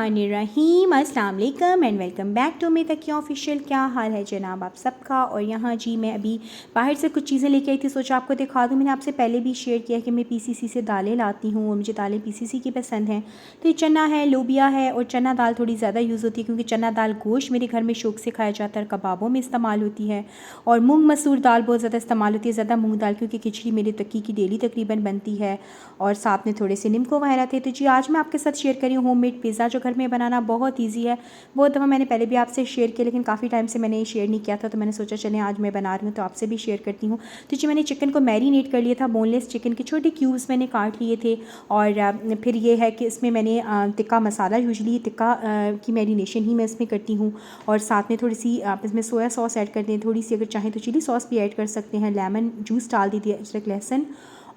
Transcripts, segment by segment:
बिस्मिल्लाहिर्रहमानिर्रहीम। अस्सलाम वालेकुम and welcome back to me Takiya official. क्या हाल है जनाब आप सबका। और यहाँ जी मैं अभी बाहर से कुछ चीज़ें लेके आई थी, सोचा आपको दिखा दूँ। मैंने आपसे पहले भी शेयर किया कि मैं पीसीसी से दालें लाती हूँ और मुझे दालें पीसीसी की पसंद हैं। तो ये चना है, लोबिया है और चना दाल थोड़ी ज़्यादा यूज़ होती है क्योंकि चना दाल गोश्त मेरे घर में शौक से खाया जाता है, कबाबों में इस्तेमाल होती है। और मूँग मसूर दाल बहुत ज़्यादा इस्तेमाल होती है, ज़्यादा मूँग दाल क्योंकि खिचड़ी मेरी तकी की डेली तकरीबन बनती है। और साथ में थोड़े से निम्को वगैरह थे। तो जी आज मैं आपके साथ शेयर करी हूँ होममेड पिज़्ज़ा, जो घर में बनाना बहुत ईजी है। बहुत दफ़ा मैंने पहले भी आपसे शेयर किया लेकिन काफ़ी टाइम से मैंने ये शेयर नहीं किया था, तो मैंने सोचा चलें आज मैं बना रही हूँ तो आपसे भी शेयर करती हूँ। तो जी मैंने चिकन को मैरिनेट कर लिया था, बोनलेस चिकन के छोटे क्यूब्स मैंने काट लिए थे। और फिर ये है कि इसमें मैंने टिक्का मसाला, यूजली टिक्का की मैरिनेशन ही मैं इसमें करती हूँ। और साथ में थोड़ी सी आप इसमें सोया सॉस ऐड कर दें, थोड़ी सी अगर चाहें तो चिली सॉस भी ऐड कर सकते हैं, लेमन जूस डाल दीजिए, अदरक लहसुन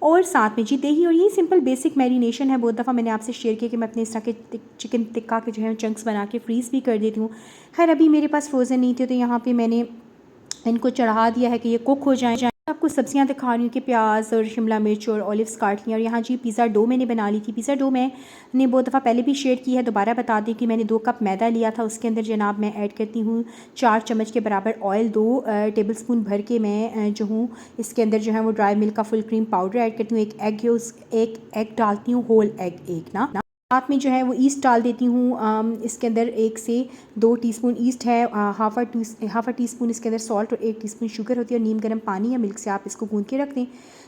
और साथ में जी दही। और ये सिंपल बेसिक मैरिनेशन है। बहुत दफ़ा मैंने आपसे शेयर किया कि मैं अपने इस तरह के चिकन टिक्का के जो है चंक्स बना के फ्रीज़ भी कर देती हूँ। खैर अभी मेरे पास फ्रोज़न नहीं थे तो यहाँ पे मैंने इनको चढ़ा दिया है कि ये कुक हो जाए। आपको सब्जियां दिखा रही हूँ कि प्याज और शिमला मिर्च और ऑलिव्स काट लिया। और यहाँ जी पिज़्ज़ा डो मैंने बना ली थी। पिज़्ज़ा डो मैंने बहुत दफ़ा पहले भी शेयर की है, दोबारा बता दें कि मैंने 2 कप मैदा लिया था। उसके अंदर जनाब मैं ऐड करती हूँ 4 चम्मच के बराबर ऑयल, 2 टेबलस्पून भर के मैं जो हूँ इसके अंदर जो है वो ड्राई मिल्क का फुल क्रीम पाउडर ऐड करती हूँ। एक एग डालती हूँ, होल एग एक ना। साथ में जो है वो ईस्ट डाल देती हूँ। इसके अंदर 1 से 2 टीस्पून ईस्ट है, हाफ़ अ टी स्पून इसके अंदर सॉल्ट और 1 टीस्पून शुगर होती है। और नीम गर्म पानी या मिल्क से आप इसको गूंद के रख दें।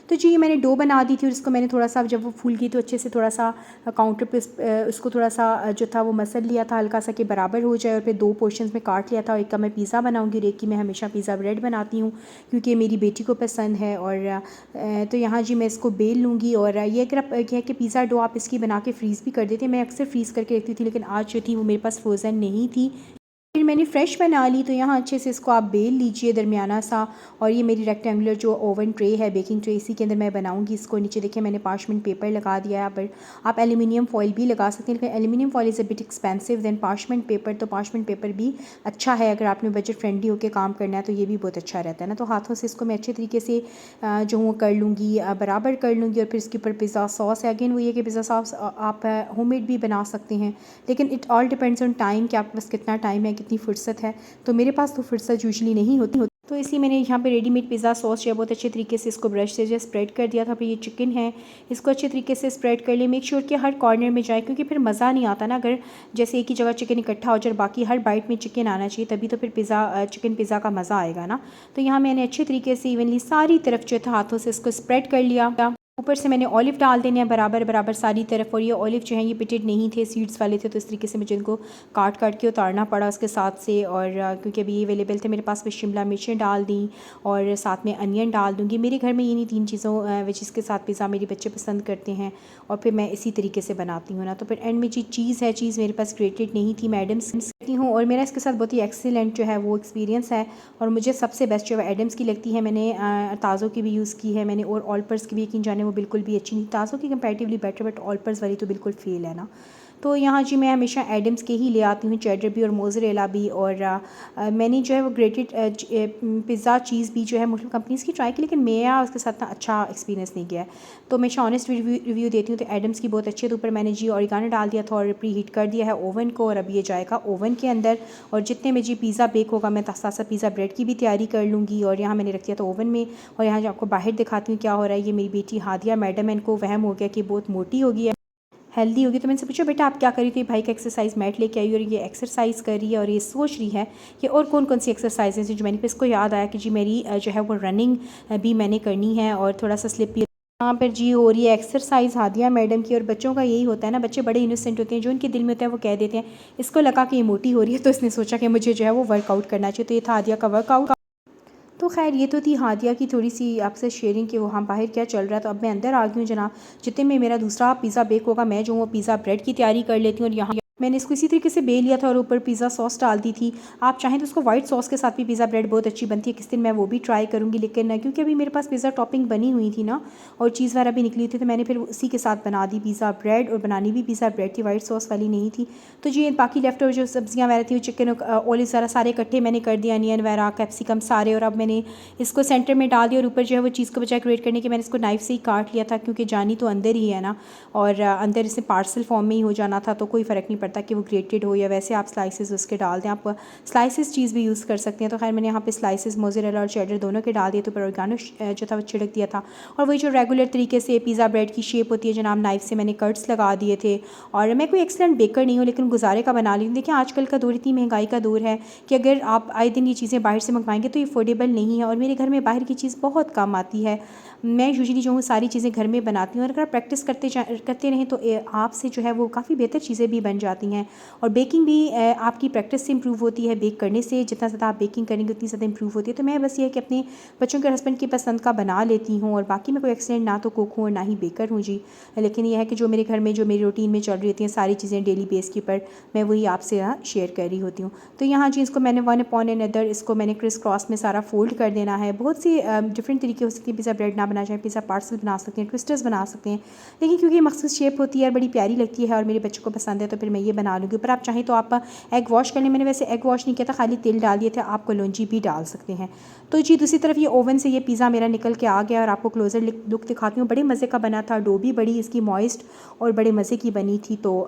तो जी ये मैंने डो बना दी थी और इसको मैंने थोड़ा सा जब वो फूल गई तो अच्छे से थोड़ा सा काउंटर पे उसको थोड़ा सा जो था वो मसल लिया था हल्का सा कि बराबर हो जाए। और फिर 2 पोर्शंस में काट लिया था। और एक का मैं पिज़्ज़ा बनाऊँगी और एक की मैं हमेशा पिज़्ज़ा ब्रेड बनाती हूँ क्योंकि मेरी बेटी को पसंद है। और तो यहाँ जी मैं इसको बेल लूँगी। और ये अगर आप क्या है कि पिज़्ज़ा डो आप इसकी बना के फ्रीज़ भी कर देते हैं। मैं अक्सर फ्रीज़ करके रखती थी लेकिन आज जो थी वो मेरे पास फ्रोज़न नहीं थी, फिर मैंने फ़्रेश बना ली। तो यहाँ अच्छे से इसको आप बेल लीजिए दरमियाना सा। और ये मेरी रेक्टेंगुलर जो ओवन ट्रे है, बेकिंग ट्रे, इसी के अंदर मैं बनाऊंगी इसको। नीचे देखिए मैंने पार्चमेंट पेपर लगा दिया है, पर आप एल्यूमिनियम फॉइल भी लगा सकते हैं लेकिन aluminium foil is a bit expensive than parchment paper. तो पार्चमेंट पेपर भी अच्छा है अगर आपने बजट फ्रेंडली होकर काम करना है, तो ये भी बहुत अच्छा रहता है ना। तो हाथों से इसको मैं अच्छे तरीके से जो हूँ कर लूँगी, बराबर कर लूँगी। और फिर इसके ऊपर पिज़्ज़ा सॉस है। अगेन वो ये कि पिज़्ज़ा सॉस आप होममेड भी बना सकते हैं लेकिन it all depends on time कि आपके पास कितना टाइम है, कितनी फुर्सत है। तो मेरे पास तो फुर्सत यूजुअली नहीं होती, तो इसलिए मैंने यहाँ पे रेडीमेड पिज़्ज़ा सॉस जो है बहुत अच्छे तरीके से इसको ब्रश से जो स्प्रेड कर दिया था। फिर ये चिकन है, इसको अच्छे तरीके से स्प्रेड कर लिए। मेक श्योर कि हर कॉर्नर में जाए क्योंकि फिर मज़ा नहीं आता ना अगर जैसे एक ही जगह चिकन इकट्ठा हो जाए, बाकी हर बाइट में चिकन आना चाहिए, तभी तो फिर चिकन पिज़्ज़ा का मज़ा आएगा ना। तो यहाँ मैंने अच्छे तरीके से इवनली सारी तरफ जो था हाथों से इसको स्प्रेड कर लिया। ऊपर से मैंने ऑलिव डाल देने हैं बराबर बराबर सारी तरफ। और ये ऑलिव जो है ये पिटेड नहीं थे, सीड्स वाले थे, तो इस तरीके से मुझे इनको काट काट के उतारना पड़ा उसके साथ से। और क्योंकि अभी ये अवेलेबल थे मेरे पास, में शिमला मिर्चें डाल दी और साथ में अनियन डाल दूँगी। मेरे घर में इन्हीं 3 चीज़ों विच के साथ पिज़्ज़ा मेरे बच्चे पसंद करते हैं और फिर मैं इसी तरीके से बनाती हूँ ना। तो फिर एंड में जी चीज़ है, चीज़ मेरे पास ग्रेटेड नहीं थी, मैं एडम्स करती हूँ। और मेरा इसके साथ बहुत ही एक्सीलेंट जो है वो एक्सपीरियंस है। और मुझे सबसे बेस्ट जो है एडम्स की लगती है। मैंने ताज़ों की भी यूज़ की है मैंने, और ऑलपर्स की भी, यकीन जाने वो बिल्कुल भी अच्छी नहीं, ताज़ों की कंपैरेटिवली बेटर, बट ऑलपर्स वाली तो बिल्कुल फेल है ना। तो यहाँ जी मैं हमेशा एडम्स के ही ले आती हूँ, चेडर भी और मोज़रेला भी। और मैंने जो है वो ग्रेटेड पिज़्ज़ा चीज़ भी जो है मुख्तलिफ कंपनीज़ की ट्राई की लेकिन मेरा उसके साथ ना अच्छा एक्सपीरियंस नहीं गया है। तो मैं ऑनेस्ट रिव्यू देती हूँ तो एडम्स की बहुत अच्छी है। तो ऊपर मैंने जी ऑरिगानो डाल दिया था और प्री हीट कर दिया है ओवन को। और अब ये जाएगा ओवन के अंदर और जितने में जी पिज़्ज़ा बेक होगा मैं साथ साथ पिज़्ज़ा ब्रेड की भी तैयारी कर लूँगी। और यहाँ मैंने रख दिया था ओवन में। और यहाँ जो आपको बाहर दिखाती हूँ क्या हो रहा है, ये मेरी बेटी हादिया मैडम है, इनको वहम हो गया कि बहुत मोटी होगी है, हेल्दी होगी। तो मैंने से पूछा बेटा आप क्या कर रही थी, भाई का एक्सरसाइज मैट लेके आई और ये एक्सरसाइज कर रही है और ये सोच रही है कि और कौन कौन सी एक्सरसाइजेज हैं। जो मैंने फिर इसको याद आया कि जी मेरी जो है वो रनिंग भी मैंने करनी है और थोड़ा सा स्लिप भी यहाँ पर जी हो रही है एक्सरसाइज हादिया मैडम की। और बच्चों का यही होता है ना, बच्चे बड़े इनोसेंट होते हैं, जो उनके दिल में होता है वो कह देते हैं। इसको लगा कि ये मोटी हो रही है तो इसने सोचा कि मुझे जो है वो वर्कआउट करना चाहिए। तो ये था हादिया का वर्कआउट। तो खैर ये तो थी हादिया की थोड़ी सी आपसे शेयरिंग कि वहाँ बाहर क्या चल रहा है। तो अब मैं अंदर आ गई हूँ जनाब। जितने में मेरा दूसरा पिज़्ज़ा बेक होगा मैं जो वो पिज़्ज़ा ब्रेड की तैयारी कर लेती हूँ। और यहाँ मैंने इसको इसी तरीके से बेल लिया था और ऊपर पिज़्ज़ा सॉस डाल दी थी। आप चाहें तो उसको वाइट सॉस के साथ भी पिज़्ज़ा ब्रेड बहुत अच्छी बनती है, किस दिन मैं वो भी ट्राई करूँगी। लेकिन क्योंकि अभी मेरे पास पिज़्ज़ा टॉपिंग बनी हुई थी ना और चीज़ वगैरह भी निकली थी, तो मैंने फिर उसी के साथ बना दी पिज़्ज़ा ब्रेड। और बनानी भी पिज़्ज़ा ब्रेड थी, वाइट सॉस वाली नहीं थी। तो जी बाकी लेफ्ट ओवर जो सब्जियाँ वगैरह थी, चिकन ऑलिव वगैरह सारे इकट्ठे मैंने कर दिया, अनियन वगैरह कैप्सिकम सारे। और अब मैंने इसको सेंटर में डाल दिया और ऊपर जो है वो चीज़ को बजाय क्रिएट करने के मैंने इसको नाइफ से ही काट लिया था क्योंकि जानी तो अंदर ही है ना, और अंदर इसे पार्सल फॉर्म में ही हो जाना था तो कोई फ़र्क नहीं पड़ता। पड़ता कि वो ग्रेटेड हो या वैसे आप स्लाइसेस उसके डाल दें। आप स्लाइसेस चीज़ भी यूज़ कर सकते हैं। तो खैर मैंने यहाँ पे स्लाइसेस मोज़रेला और चेडर दोनों के डाल दिए, तो फिर ऑर्गेनो जो था वो छिड़क दिया था। और वही जो रेगुलर तरीके से पिज़्ज़ा ब्रेड की शेप होती है जनाब, नाइफ़ से मैंने कट्स लगा दिए थे। और मैं कोई एक्सलेंट बेकर नहीं हूँ, लेकिन गुजारे का बना ली हूँ। देखिए आजकल का दौर इतनी महंगाई का दौर है कि अगर आप आए दिन ये चीज़ें बाहर से मंगवाएंगे तो ये अफोर्डेबल नहीं है, और मेरे घर में बाहर की चीज़ बहुत कम आती है। मैं यूजुअली जो हूँ सारी चीज़ें घर में बनाती हूँ, और अगर आप प्रैक्टिस करते रहें तो आपसे जो है वो काफ़ी बेहतर चीज़ें भी बन जाती हैं। और बेकिंग भी आपकी प्रैक्टिस से इम्प्रूव होती है। बेक करने से जितना ज़्यादा आप बेकिंग करेंगे उतनी ज़्यादा इम्प्रूव होती है। तो मैं बस ये है कि अपने बच्चों के हस्बैंड की पसंद का बना लेती हूँ, और बाकी मैं कोई एक्सीडेंट ना तो कुक हूँ और ना ही बेकर हूँ जी। लेकिन यह है कि जो मेरे घर में जो मेरी रूटीन में चल रही होती हैं सारी चीज़ें डेली बेस के ऊपर, मैं वही आपसे यहाँ शेयर कर रही होती हूँ। तो यहाँ जी इसको मैंने वन अपॉन अनदर इसको मैंने क्रिस क्रॉस में सारा फोल्ड कर देना है। बहुत सी डिफरेंट तरीके हो सकती है। पिज़्ज़ा ब्रेड ना बना जाए, पिज़्ज़ा पार्सल बना सकते हैं, ट्विस्टर्स बना सकते हैं, लेकिन क्योंकि ये मखसूस शेप होती है और बड़ी प्यारी लगती है और मेरे बच्चों को पसंद है तो फिर मैं ये बना लूँगी। पर आप चाहें तो आप एग वॉश कर लें। मैंने वैसे एग वॉश नहीं किया था, खाली तेल डाल दिए थे, आप कलौंजी भी डाल सकते हैं। तो जी दूसरी तरफ ये ओवन से ये पिज़्ज़ा मेरा निकल के आ गया, और आपको क्लोजर लुक दिखाती हूँ। बड़े मज़े का बना था, डो भी बड़ी इसकी मॉइस्ट और बड़े मज़े की बनी थी। तो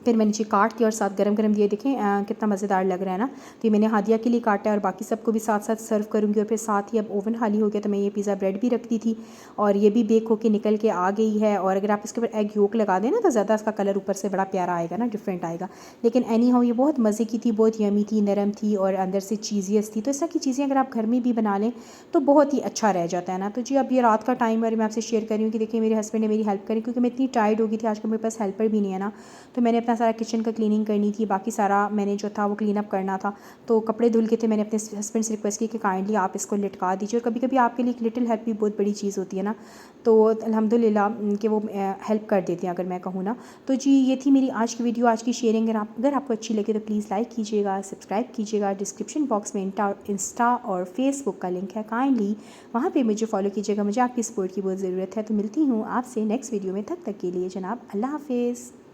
फिर मैंने नीचे काट दिया और साथ गरम गरम दिए। देखें कितना मज़ेदार लग रहा है ना। तो ये मैंने हादिया के लिए काटा है और बाकी सबको भी साथ साथ सर्व करूँगी। और फिर साथ ही अब ओवन खाली हो गया तो मैं ये पिज़्ज़ा ब्रेड भी रख दी थी, और ये भी बेक होके निकल के आ गई है। और अगर आप इसके ऊपर एग योक लगा दें ना तो ज़्यादा इसका कलर ऊपर से बड़ा प्यारा आएगा ना, डिफरेंट आएगा। लेकिन एनी हाउ ये बहुत मज़े की थी, बहुत यमी थी, नरम थी और अंदर से चीज़ियस थी। तो इस तरह की चीज़ें अगर आप घर में भी बना लें तो बहुत ही अच्छा रह जाता है ना। तो जी अब ये रात का टाइम है और मैं आपसे शेयर कर रही हूँ कि देखिए मेरे हस्बैंड ने मेरी हेल्प करी, क्योंकि मैं इतनी टायर्ड हो गई थी। आजकल मेरे पास हेल्पर भी नहीं है ना, तो मैंने अपना सारा किचन का क्लीनिंग करनी थी, बाकी सारा मैंने जो था वो क्लीन अप करना था। तो कपड़े धुल के थे, मैंने अपने हस्बैंड से रिक्वेस्ट की कि काइंडली आप इसको लटका दीजिए। और कभी कभी आपके लिए एक लिटिल हेल्प भी बहुत बड़ी चीज़ होती है ना, तो अल्हम्दुलिल्लाह कि वो हेल्प कर देते हैं अगर मैं कहूँ ना। तो जी ये थी मेरी आज की वीडियो, आज की शेयरिंग। अगर आपको अच्छी लगे तो प्लीज़ लाइक कीजिएगा, सब्सक्राइब कीजिएगा। डिस्क्रिप्शन बॉक्स में इंस्टा और फेसबुक का लिंक है, काइंडली वहाँ पे मुझे फॉलो कीजिएगा। मुझे आपकी सपोर्ट की बहुत ज़रूरत है। तो मिलती हूँ आपसे नेक्स्ट वीडियो में, तब तक के लिए जनाब अल्लाह हाफिज़।